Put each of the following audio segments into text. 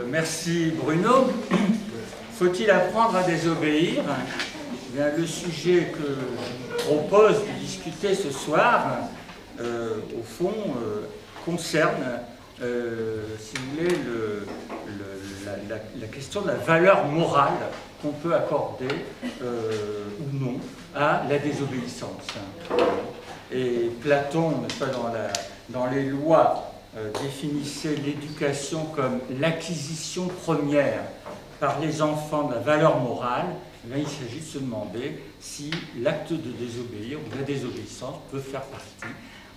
Merci Bruno. Faut-il apprendre à désobéir? Eh bien, le sujet que je propose de discuter ce soir, au fond, concerne, si vous voulez, la question de la valeur morale qu'on peut accorder ou non à la désobéissance. Et Platon, n'est-ce pas, dans les lois, définissait l'éducation comme l'acquisition première par les enfants de la valeur morale. Là, il s'agit de se demander si l'acte de désobéir ou la désobéissance peut faire partie,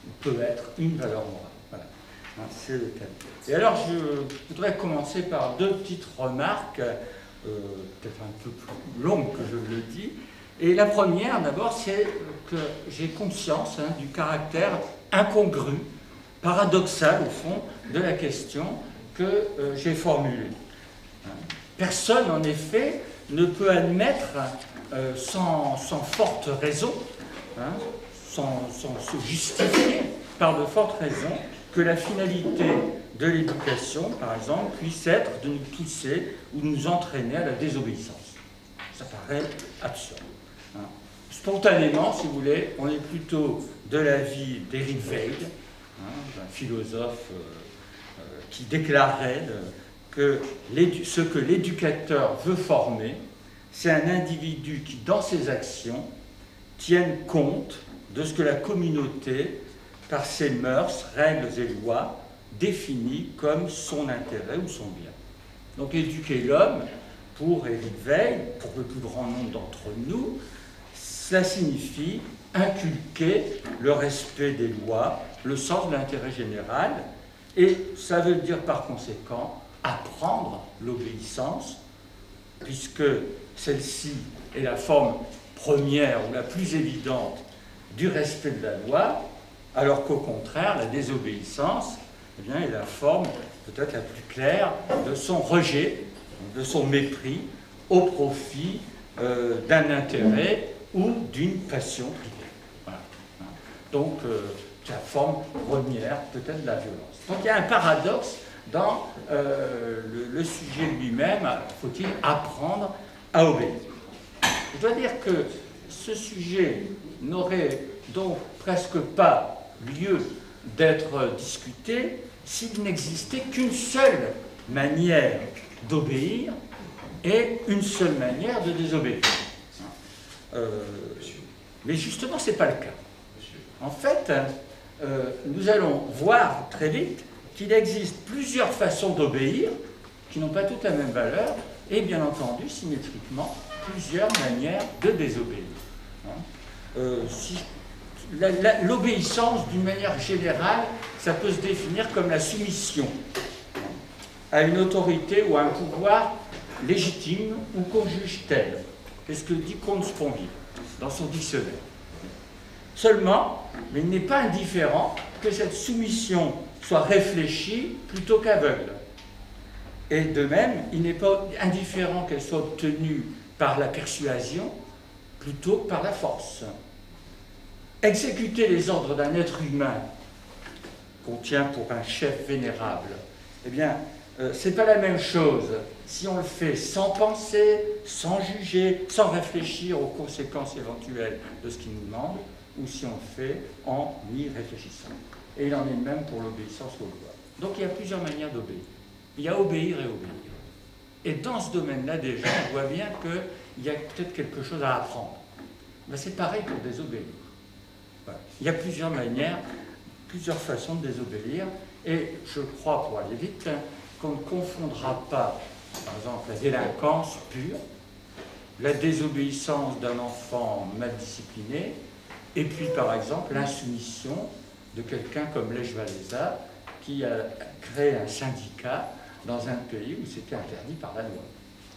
ou peut être une valeur morale. Voilà, c'est le thème. Et alors, je voudrais commencer par deux petites remarques, peut-être un peu plus longues que je le dis. Et la première, d'abord, c'est que j'ai conscience du caractère incongru, paradoxal, au fond, de la question que j'ai formulée. Personne, en effet, ne peut admettre sans forte raison, sans se justifier par de fortes raisons, que la finalité de l'éducation, par exemple, puisse être de nous pousser ou de nous entraîner à la désobéissance. Ça paraît absurde. Spontanément, si vous voulez, on est plutôt de l'avis d'Eric Weil, un philosophe qui déclarait que ce que l'éducateur veut former, c'est un individu qui, dans ses actions, tienne compte de ce que la communauté, par ses mœurs, règles et lois, définit comme son intérêt ou son bien. Donc éduquer l'homme, pour Eric Weil, pour le plus grand nombre d'entre nous, cela signifie inculquer le respect des lois, le sens de l'intérêt général, et ça veut dire par conséquent apprendre l'obéissance, puisque celle-ci est la forme première ou la plus évidente du respect de la loi, alors qu'au contraire, la désobéissance est la forme peut-être la plus claire de son rejet, de son mépris au profit d'un intérêt ou d'une passion privée. Voilà. Donc, la forme première peut-être de la violence. Donc, il y a un paradoxe dans le sujet lui-même. Faut-il apprendre à obéir? Je dois dire que ce sujet n'aurait donc presque pas lieu d'être discuté s'il n'existait qu'une seule manière d'obéir et une seule manière de désobéir. Mais justement, ce n'est pas le cas. En fait, nous allons voir très vite qu'il existe plusieurs façons d'obéir qui n'ont pas toutes la même valeur et bien entendu, symétriquement, plusieurs manières de désobéir. L'obéissance, d'une manière générale, ça peut se définir comme la soumission à une autorité ou à un pouvoir légitime ou qu'on juge tel. C'est ce que dit Comte Sponville dans son dictionnaire. Seulement, mais il n'est pas indifférent que cette soumission soit réfléchie plutôt qu'aveugle. Et de même, il n'est pas indifférent qu'elle soit obtenue par la persuasion plutôt que par la force. Exécuter les ordres d'un être humain qu'on tient pour un chef vénérable, eh bien, c'est pas la même chose si on le fait sans penser, sans juger, sans réfléchir aux conséquences éventuelles de ce qu'il nous demande, ou si on le fait en y réfléchissant. Et il en est de même pour l'obéissance aux lois. Donc il y a plusieurs manières d'obéir. Il y a obéir et obéir. Et dans ce domaine-là, déjà, on voit bien qu'il y a peut-être quelque chose à apprendre. Mais c'est pareil pour désobéir. Voilà. Il y a plusieurs manières, plusieurs façons de désobéir. Et je crois, pour aller vite, qu'on ne confondra pas, par exemple, la délinquance pure, la désobéissance d'un enfant mal discipliné, et puis, par exemple, l'insoumission de quelqu'un comme Lech Walesa, qui a créé un syndicat dans un pays où c'était interdit par la loi.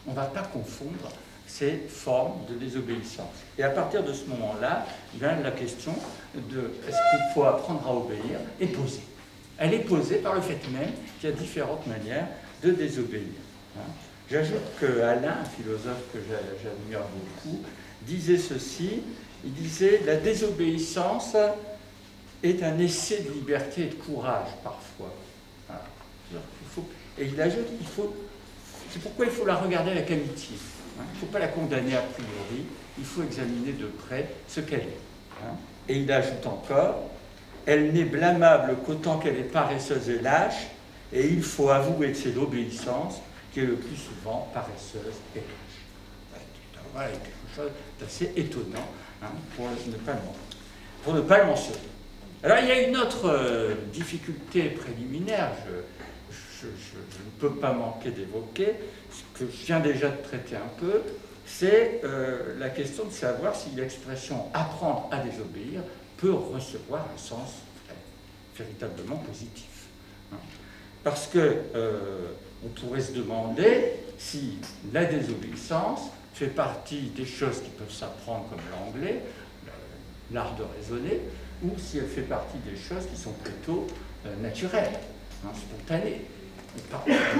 On ne va pas confondre ces formes de désobéissance. Et à partir de ce moment-là, la question de est-ce qu'il faut apprendre à obéir est posée. Elle est posée par le fait même qu'il y a différentes manières de désobéir. J'ajoute que Alain, un philosophe que j'admire beaucoup, disait ceci, il disait « La désobéissance est un essai de liberté et de courage, parfois. » Il Et il ajoute, c'est pourquoi il faut la regarder avec amitié. Hein. Il ne faut pas la condamner a priori, il faut examiner de près ce qu'elle est. Hein. Et il ajoute encore, elle n'est blâmable qu'autant qu'elle est paresseuse et lâche, et il faut avouer que c'est l'obéissance qui est le plus souvent paresseuse et lâche. Voilà quelque chose d'assez étonnant, hein, pour ne pas le mentionner. Alors il y a une autre difficulté préliminaire, je ne peux pas manquer d'évoquer, ce que je viens déjà de traiter un peu, c'est la question de savoir si l'expression « apprendre à désobéir » peut recevoir un sens véritablement positif. Hein. Parce que on pourrait se demander si la désobéissance fait partie des choses qui peuvent s'apprendre comme l'anglais, l'art de raisonner, ou si elle fait partie des choses qui sont plutôt naturelles, hein, spontanées.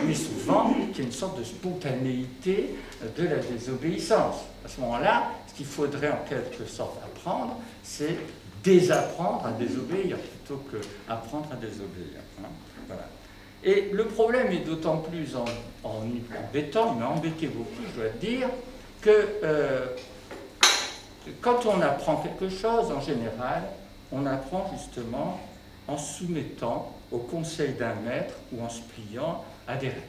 Mais souvent qu'il y a une sorte de spontanéité de la désobéissance. À ce moment-là, ce qu'il faudrait en quelque sorte apprendre, c'est désapprendre à désobéir plutôt qu'apprendre à désobéir. Hein. Voilà. Et le problème est d'autant plus embêtant, il m'a embêté beaucoup, je dois dire, que quand on apprend quelque chose, en général, on apprend justement en soumettant au conseil d'un maître ou en se pliant à des règles.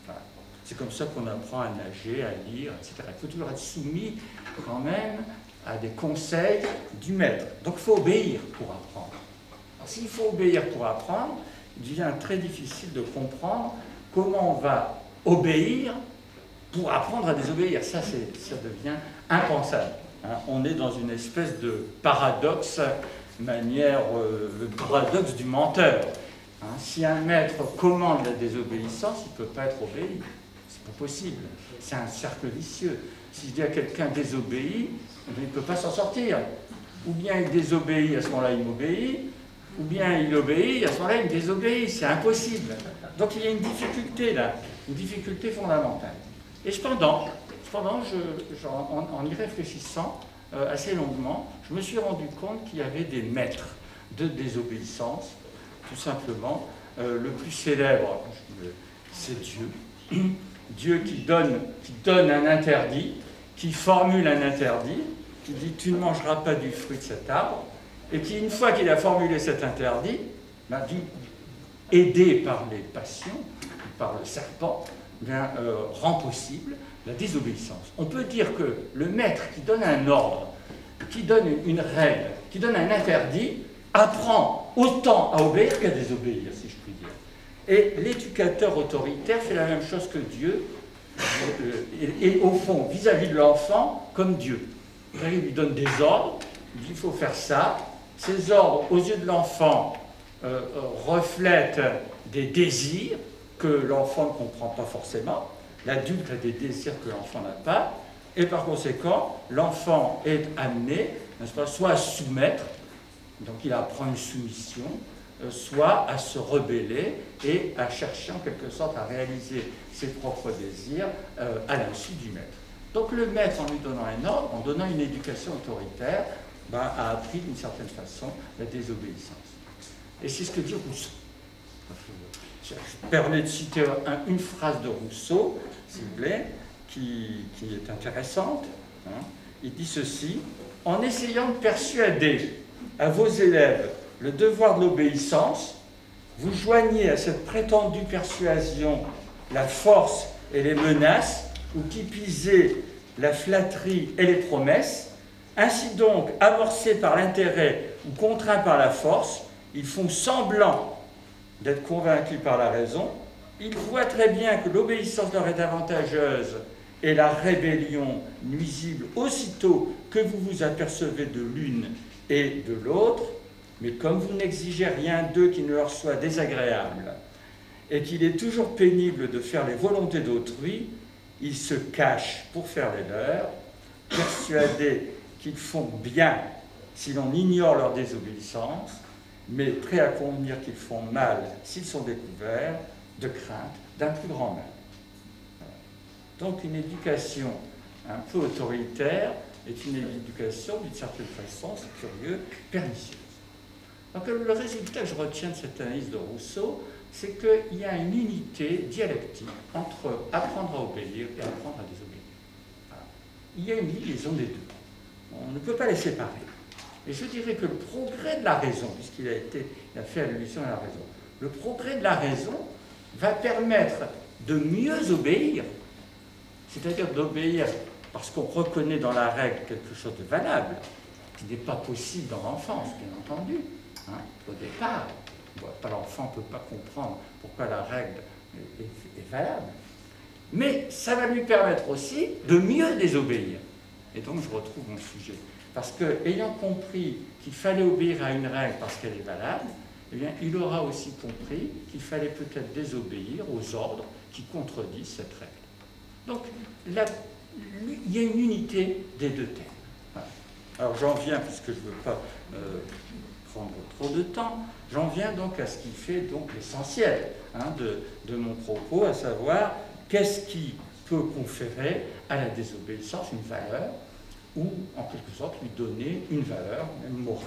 Voilà. C'est comme ça qu'on apprend à nager, à lire, etc. Il faut toujours être soumis quand même à des conseils du maître. Donc il faut obéir pour apprendre. Alors s'il faut obéir pour apprendre, il devient très difficile de comprendre comment on va obéir pour apprendre à désobéir. Ça devient impensable. Hein. On est dans une espèce de paradoxe, le paradoxe du menteur. Hein. Si un maître commande la désobéissance, il ne peut pas être obéi. C'est pas possible. C'est un cercle vicieux. Si je dis à quelqu'un désobéit, il ne peut pas s'en sortir. Ou bien il désobéit, à ce moment-là il m'obéit, ou bien il obéit, à ce moment-là il me désobéit. C'est impossible. Donc il y a une difficulté là, une difficulté fondamentale. Et cependant, en y réfléchissant assez longuement, je me suis rendu compte qu'il y avait des maîtres de désobéissance, tout simplement. Le plus célèbre, c'est Dieu. Dieu qui donne un interdit, qui formule un interdit, qui dit « tu ne mangeras pas du fruit de cet arbre », et qui, une fois qu'il a formulé cet interdit, aidé par les passions, par le serpent, rend possible la désobéissance. On peut dire que le maître qui donne un ordre, qui donne une règle, qui donne un interdit, apprend autant à obéir qu'à désobéir, si je puis dire. Et l'éducateur autoritaire fait la même chose que Dieu, et au fond, vis-à-vis de l'enfant, comme Dieu. Il lui donne des ordres, il dit il faut faire ça. Ces ordres, aux yeux de l'enfant, reflètent des désirs que l'enfant ne comprend pas forcément. L'adulte a des désirs que l'enfant n'a pas, et par conséquent, l'enfant est amené, n'est-ce pas, soit à soumettre, donc il apprend une soumission, soit à se rebeller et à chercher en quelque sorte à réaliser ses propres désirs à l'insu du maître. Donc le maître, en lui donnant un ordre, en donnant une éducation autoritaire, a appris d'une certaine façon la désobéissance. Et c'est ce que dit Rousseau. Je me permets de citer une phrase de Rousseau, s'il vous plaît, qui est intéressante. Hein. Il dit ceci: « En essayant de persuader à vos élèves le devoir de l'obéissance, vous joignez à cette prétendue persuasion la force et les menaces, ou qui pisez la flatterie et les promesses. Ainsi donc, amorcés par l'intérêt ou contraints par la force, ils font semblant d'être convaincus par la raison. Ils voient très bien que l'obéissance leur est avantageuse et la rébellion nuisible aussitôt que vous vous apercevez de l'une et de l'autre, mais comme vous n'exigez rien d'eux qui ne leur soit désagréable, et qu'il est toujours pénible de faire les volontés d'autrui, ils se cachent pour faire les leurs, persuadés qu'ils font bien si l'on ignore leur désobéissance, mais prêts à convenir qu'ils font mal s'ils sont découverts, de crainte d'un plus grand mal. Donc une éducation un peu autoritaire est une éducation, d'une certaine façon, c'est curieux, pernicieuse. Donc le résultat que je retiens de cette analyse de Rousseau, c'est qu'il y a une unité dialectique entre apprendre à obéir et apprendre à désobéir. Voilà. Il y a une liaison des deux. On ne peut pas les séparer. Et je dirais que le progrès de la raison, puisqu'il a fait allusion à la raison, le progrès de la raison va permettre de mieux obéir, c'est-à-dire d'obéir parce qu'on reconnaît dans la règle quelque chose de valable, qui n'est pas possible dans l'enfance, bien entendu. Hein, au départ, l'enfant ne peut pas comprendre pourquoi la règle est valable. Mais ça va lui permettre aussi de mieux désobéir. Et donc je retrouve mon sujet. Parce qu'ayant compris qu'il fallait obéir à une règle parce qu'elle est valable, eh bien, il aura aussi compris qu'il fallait peut-être désobéir aux ordres qui contredisent cette règle. Donc, il y a une unité des deux thèmes. Voilà. Alors, j'en viens, puisque je ne veux pas prendre trop de temps, j'en viens donc à ce qui fait donc l'essentiel de mon propos, à savoir qu'est-ce qui peut conférer à la désobéissance une valeur ou, en quelque sorte, lui donner une valeur, même morale.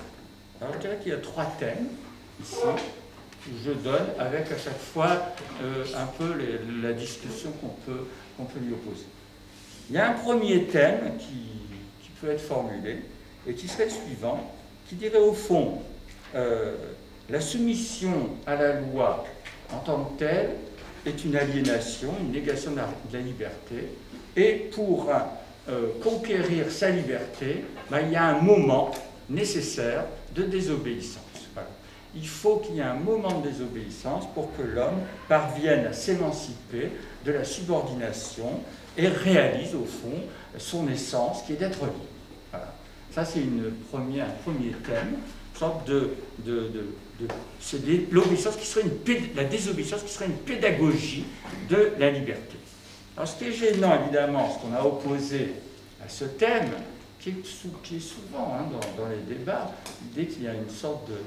Alors, je dirais qu'il y a 3 thèmes ici, où je donne avec à chaque fois un peu la discussion qu'on peut lui opposer. Il y a un premier thème qui peut être formulé et qui serait le suivant, qui dirait au fond, la soumission à la loi en tant que telle est une aliénation, une négation de la liberté, et pour conquérir sa liberté, il y a un moment nécessaire de désobéissance. Voilà. Il faut qu'il y ait un moment de désobéissance pour que l'homme parvienne à s'émanciper de la subordination et réalise au fond son essence qui est d'être libre. Voilà. Ça c'est un premier thème, une sorte c'est l'obéissance qui serait la désobéissance qui serait une pédagogie de la liberté. Alors ce qui est gênant évidemment, ce qu'on a opposé à ce thème, qui est souvent dans les débats, l'idée qu'il y a une sorte de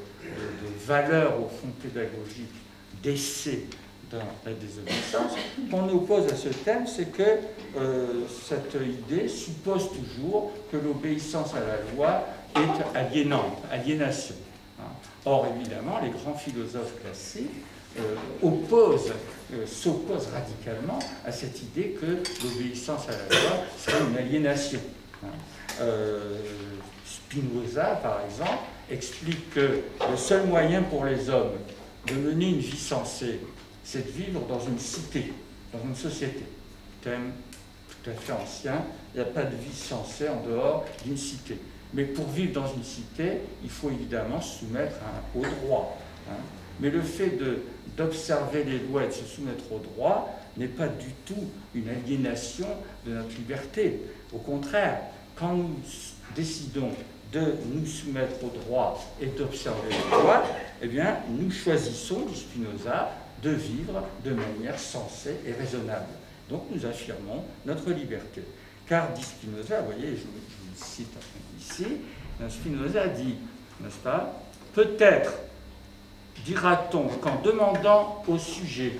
valeur au fond pédagogique d'essai dans la désobéissance, qu'on oppose à ce thème, c'est que cette idée suppose toujours que l'obéissance à la loi est aliénante, aliénation. Or, évidemment, les grands philosophes classiques s'opposent radicalement à cette idée que l'obéissance à la loi serait une aliénation. Spinoza, par exemple, explique que le seul moyen pour les hommes de mener une vie sensée, c'est de vivre dans une cité, dans une société. Thème tout à fait ancien, il n'y a pas de vie sensée en dehors d'une cité. Mais pour vivre dans une cité, il faut évidemment se soumettre au droit. Mais le fait d'observer les lois et de se soumettre au droit n'est pas du tout une aliénation de notre liberté. Au contraire, quand nous décidons de nous soumettre au droit et d'observer les lois, eh bien, nous choisissons, dit Spinoza, de vivre de manière sensée et raisonnable. Donc nous affirmons notre liberté. Car, dit Spinoza, vous voyez, je vous le cite ici, Spinoza dit, n'est-ce pas, peut-être dira-t-on qu'en demandant au sujet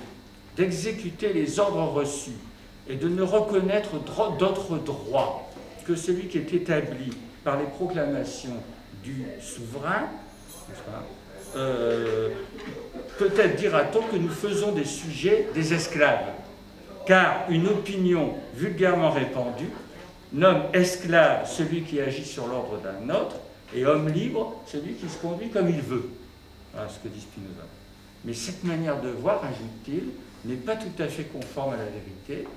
d'exécuter les ordres reçus et de ne reconnaître d'autre droit que celui qui est établi par les proclamations du souverain, peut-être dira-t-on que nous faisons des sujets des esclaves, car une opinion vulgairement répandue nomme esclave celui qui agit sur l'ordre d'un autre, et homme libre celui qui se conduit comme il veut. Voilà ce que dit Spinoza. Mais cette manière de voir, ajoute-t-il, n'est pas tout à fait conforme à la vérité.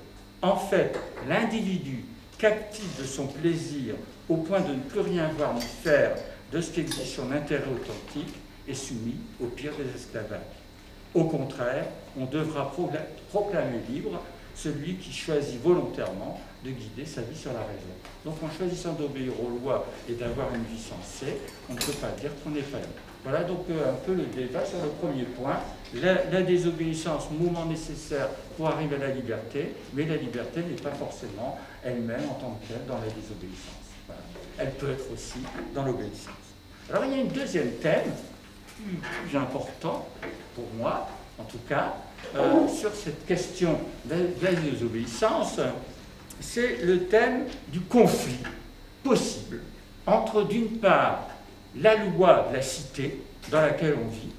En fait, l'individu, captif de son plaisir au point de ne plus rien voir ni faire de ce qu'exige son intérêt authentique, est soumis au pire des esclavages. Au contraire, on devra proclamer libre celui qui choisit volontairement de guider sa vie sur la raison. Donc en choisissant d'obéir aux lois et d'avoir une vie sensée, on ne peut pas dire qu'on n'est pas libre. Voilà donc un peu le débat sur le premier point. La désobéissance, moment nécessaire pour arriver à la liberté, mais la liberté n'est pas forcément elle-même en tant que telle dans la désobéissance. Voilà. Elle peut être aussi dans l'obéissance. Alors il y a un deuxième thème, plus important pour moi, en tout cas, sur cette question de la désobéissance, c'est le thème du conflit possible entre, d'une part, la loi de la cité dans laquelle on vit,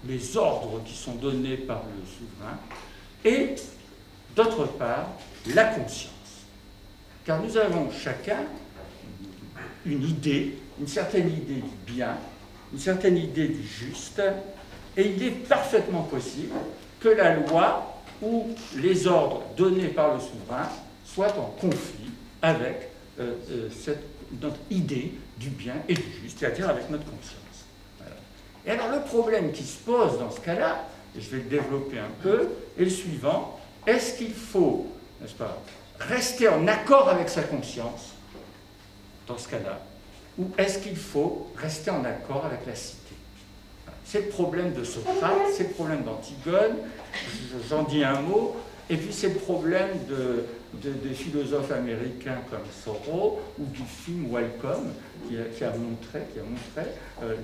les ordres qui sont donnés par le souverain, et d'autre part, la conscience. Car nous avons chacun une idée, une certaine idée du bien, une certaine idée du juste, et il est parfaitement possible que la loi ou les ordres donnés par le souverain soient en conflit avec notre idée du bien et du juste, c'est-à-dire avec notre conscience. Voilà. Et alors le problème qui se pose dans ce cas-là, et je vais le développer un peu, est le suivant: est-ce qu'il faut, n'est-ce pas, rester en accord avec sa conscience dans ce cas-là, ou est-ce qu'il faut rester en accord avec la cité? C'est le problème de Socrate, c'est le problème d'Antigone, j'en dis un mot, et puis c'est le problème des philosophes américains comme Thoreau, ou du film Welcome, qui a montré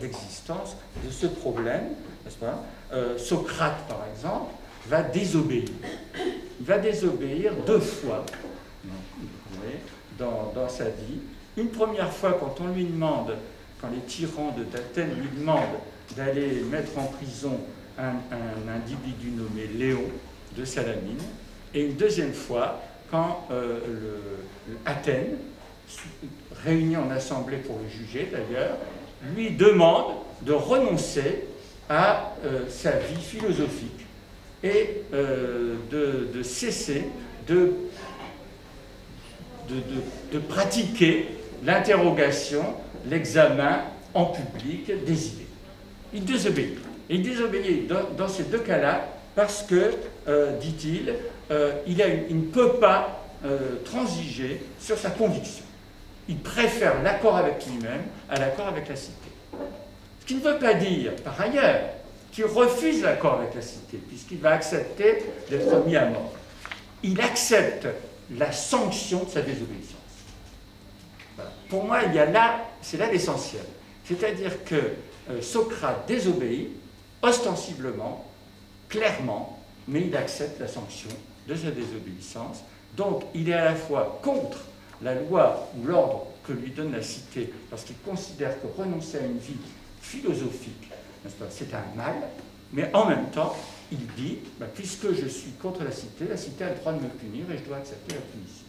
l'existence de ce problème, n'est-ce pas? Socrate, par exemple, va désobéir. Il va désobéir 2 fois dans sa vie. Une première fois, quand on lui demande, quand les tyrans d'Athènes lui demandent d'aller mettre en prison un individu nommé Léon de Salamine, et une deuxième fois, quand Athènes, réunie en assemblée pour le juger d'ailleurs, lui demande de renoncer à sa vie philosophique et de cesser de pratiquer l'interrogation, l'examen en public des idées. Il désobéit. Et il désobéit dans ces 2 cas-là parce que, dit-il, il ne peut pas transiger sur sa conviction. Il préfère l'accord avec lui-même à l'accord avec la cité. Ce qui ne veut pas dire, par ailleurs, qu'il refuse l'accord avec la cité, puisqu'il va accepter d'être mis à mort. Il accepte la sanction de sa désobéissance. Voilà. Pour moi, c'est là l'essentiel. C'est-à-dire que Socrate désobéit ostensiblement, clairement, mais il accepte la sanction de sa désobéissance. Donc, il est à la fois contre la loi ou l'ordre que lui donne la cité, parce qu'il considère que renoncer à une vie philosophique, c'est un mal, mais en même temps, il dit, puisque je suis contre la cité a le droit de me punir et je dois accepter la punition.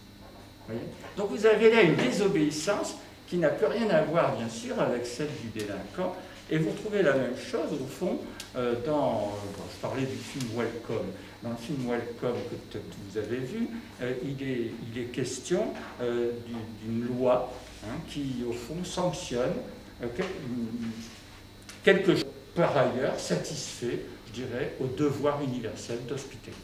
Voyez. Donc vous avez là une désobéissance qui n'a plus rien à voir, bien sûr, avec celle du délinquant, et vous trouvez la même chose, au fond, je parlais du film Welcome. Dans le film Welcome, que peut-être vous avez vu, il est question d'une loi qui, au fond, sanctionne quelque chose, par ailleurs, satisfait, je dirais, au devoir universel d'hospitalité.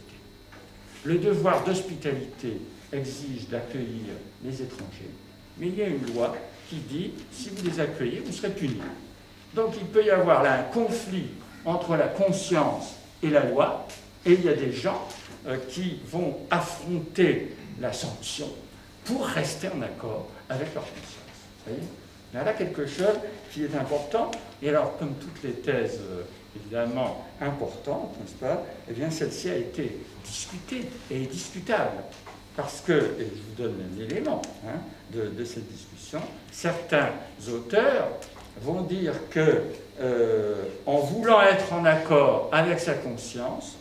Le devoir d'hospitalité exige d'accueillir les étrangers, mais il y a une loi qui dit, si vous les accueillez, vous serez punis. Donc il peut y avoir là un conflit entre la conscience et la loi, et il y a des gens qui vont affronter la sanction pour rester en accord avec leur conscience. Vous voyez ? Il y a là quelque chose qui est important, et alors comme toutes les thèses évidemment importantes, n'est-ce pas, eh bien celle-ci a été discutée et est discutable, parce que, et je vous donne un élément de cette discussion, certains auteurs vont dire que, en voulant être en accord avec sa conscience,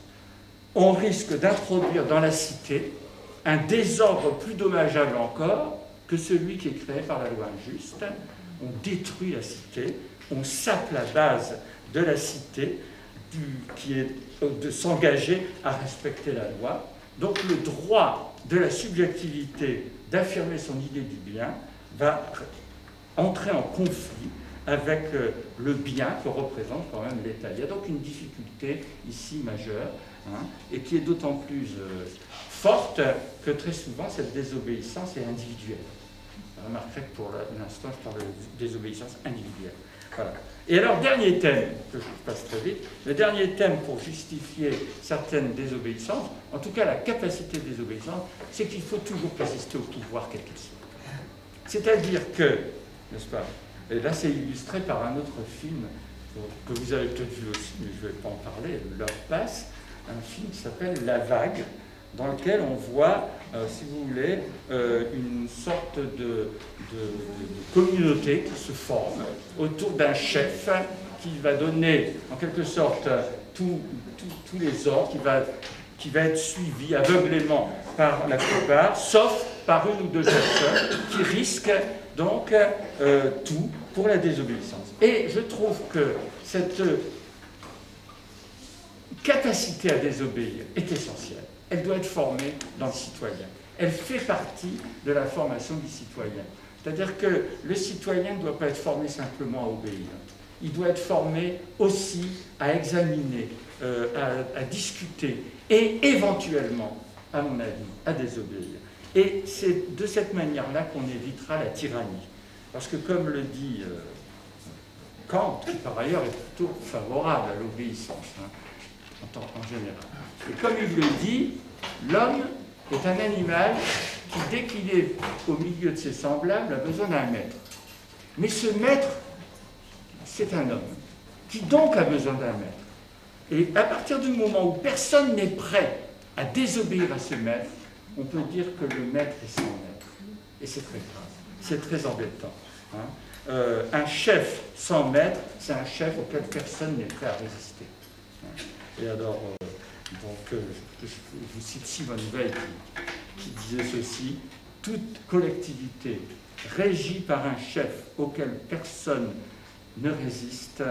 on risque d'introduire dans la cité un désordre plus dommageable encore que celui qui est créé par la loi injuste. On détruit la cité, on sape la base de la cité, qui est de s'engager à respecter la loi. Donc le droit de la subjectivité d'affirmer son idée du bien va entrer en conflit avec le bien que représente quand même l'État. Il y a donc une difficulté ici majeure, et qui est d'autant plus forte que très souvent cette désobéissance est individuelle. Vous remarquerez que pour l'instant je parle de désobéissance individuelle. Voilà. Et alors, dernier thème, que je passe très vite, le dernier thème pour justifier certaines désobéissances, en tout cas la capacité de désobéissance, c'est qu'il faut toujours résister au pouvoir quel qu'il soit. C'est-à-dire que, n'est-ce pas, et là c'est illustré par un autre film que vous avez peut-être vu aussi, mais je ne vais pas en parler, l'heure passe, un film qui s'appelle La Vague, dans lequel on voit, si vous voulez, une sorte de communauté qui se forme autour d'un chef qui va donner en quelque sorte tous les ordres, qui va être suivi aveuglément par la plupart, sauf par une ou deux personnes qui risquent donc tout pour la désobéissance. Et je trouve que cette capacité à désobéir est essentielle. Elle doit être formée dans le citoyen. Elle fait partie de la formation du citoyen. C'est-à-dire que le citoyen ne doit pas être formé simplement à obéir. Il doit être formé aussi à examiner, à discuter et éventuellement, à mon avis, à désobéir. Et c'est de cette manière-là qu'on évitera la tyrannie. Parce que comme le dit Kant, qui par ailleurs est plutôt favorable à l'obéissance, hein, en général, et comme il le dit, l'homme est un animal qui, dès qu'il est au milieu de ses semblables, a besoin d'un maître. Mais ce maître, c'est un homme, qui donc a besoin d'un maître. Et à partir du moment où personne n'est prêt à désobéir à ce maître, on peut dire que le maître est sans maître. Et c'est très grave, c'est très embêtant. Hein. Un chef sans maître, c'est un chef auquel personne n'est prêt à résister. Hein. Et alors, je vous cite Simone Veil qui disait ceci: toute collectivité régie par un chef auquel personne ne résiste,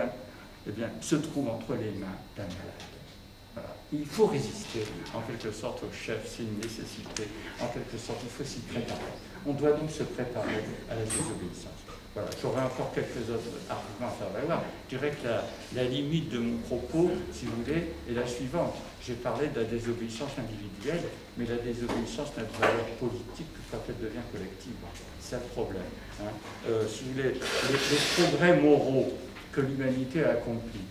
eh bien, se trouve entre les mains d'un malade. Voilà. Il faut résister, en quelque sorte, au chef, c'est une nécessité. En quelque sorte, il faut s'y préparer. On doit donc se préparer à la désobéissance. Voilà. J'aurais encore quelques autres arguments à faire valoir. Je dirais que la limite de mon propos, si vous voulez, est la suivante. J'ai parlé de la désobéissance individuelle, mais la désobéissance n'a de valeur politique que quand elle devient collective. C'est le problème. Hein. Si vous voulez, les progrès moraux que l'humanité a accomplis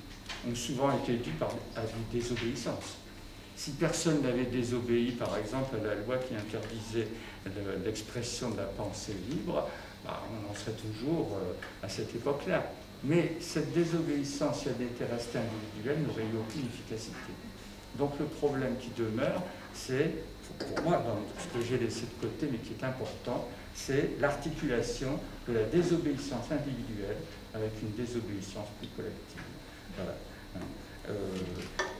ont souvent été dus à une désobéissance. Si personne n'avait désobéi, par exemple, à la loi qui interdisait l'expression de la pensée libre, on en serait toujours à cette époque-là. Mais cette désobéissance, si elle était restée individuelle, n'aurait eu aucune efficacité. Donc le problème qui demeure, c'est, pour moi, dans ce que j'ai laissé de côté, mais qui est important, c'est l'articulation de la désobéissance individuelle avec une désobéissance plus collective. Voilà.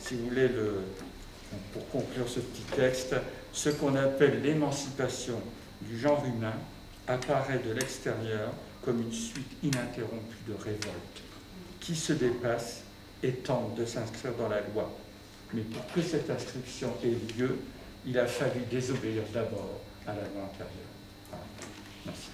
Si vous voulez, pour conclure ce petit texte, ce qu'on appelle l'émancipation du genre humain apparaît de l'extérieur comme une suite ininterrompue de révoltes qui se dépassent et tentent de s'inscrire dans la loi. Mais pour que cette inscription ait lieu, il a fallu désobéir d'abord à la loi intérieure. Voilà. Merci.